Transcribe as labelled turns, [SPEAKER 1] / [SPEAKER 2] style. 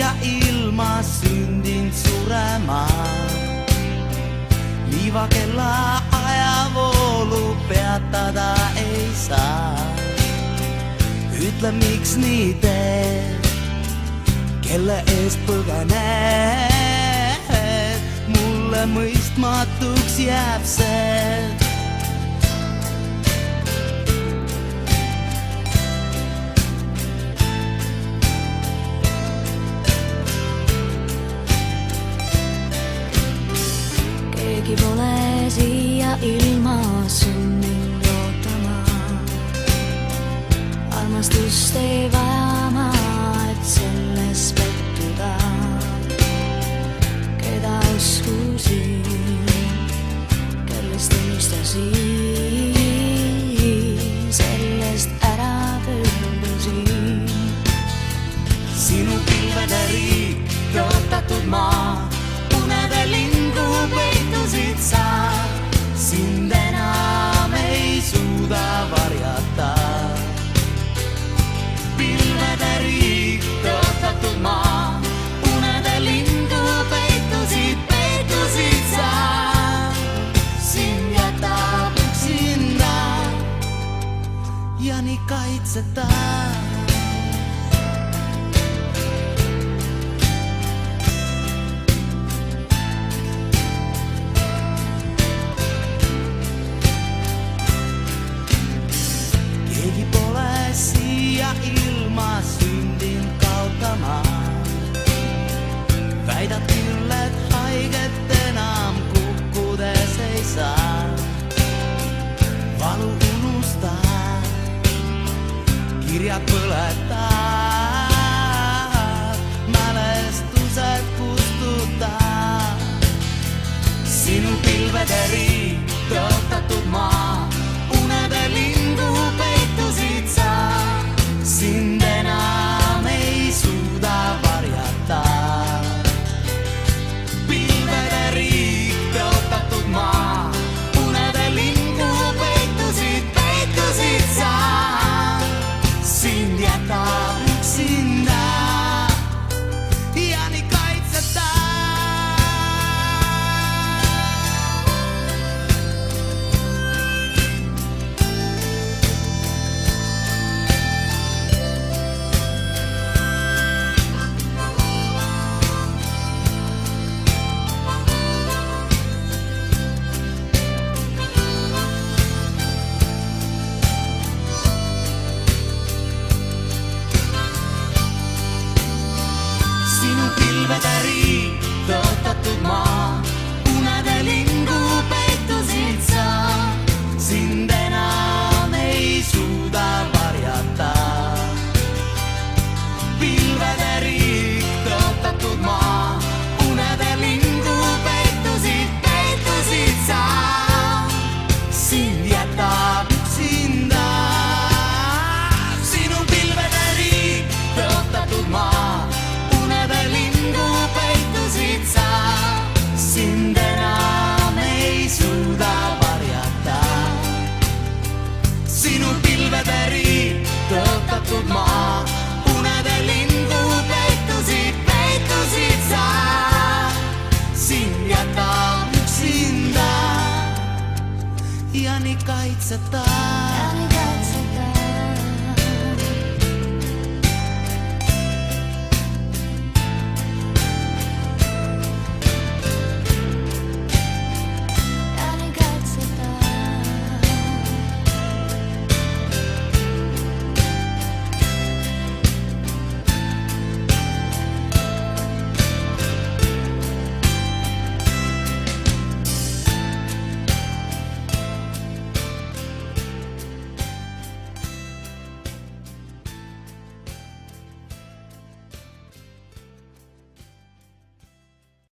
[SPEAKER 1] siia ilma syndin suremaan. Liivakella ajavoolu peatada ei saa. Ütle miks nii teed, kelle eest põgened, mulle mõistmatuks jääb see.
[SPEAKER 2] Keegi pole siia ilma sündinud ootama. Armastust ei vaja ma, et selles pettuda. Keda uskusin, kellest unistasin, sellest ära pöördusin.
[SPEAKER 1] Sinu pilvede riik, tõotatud maa, unede lindu peitusid sa. Sind enam ei suuda varjata. Pilvede riik, tõotatud maa, unede lindu peitusid sa. Sind jätab üksinda ja nii kaitseta. Keegi pole siia ilma syndin kautamaan. Väidad küll, et haiget enam kukkudes ei saa. Valu unusta, kirjad põleta, mälestused kustuta. Sinu pilvede riik, tõotatud maa, unede lindu peitusid sa. Sind enam ei suuda varjata. Pilvede riik, tõotatud maa, unede lindu peitusid sa. Sind jätab üksinda ja nii kaitseta. Sinu pilvede riik, tõotatud maa, unede lindu peitusid sa. Sind enam ei suuda varjata. Pilvede riik, tõotatud maa, unede lindu peitusid sa. Sind jätab üksinda. Sinu pilvede riik, tõotatud maa, unede lindu peitusid sa. Sind enam ei suuda varjata. Sinu pilvede riik, tõotatud maa, unede lindu peitusid sa. Sind jätab üksinda ja nii kaitseta.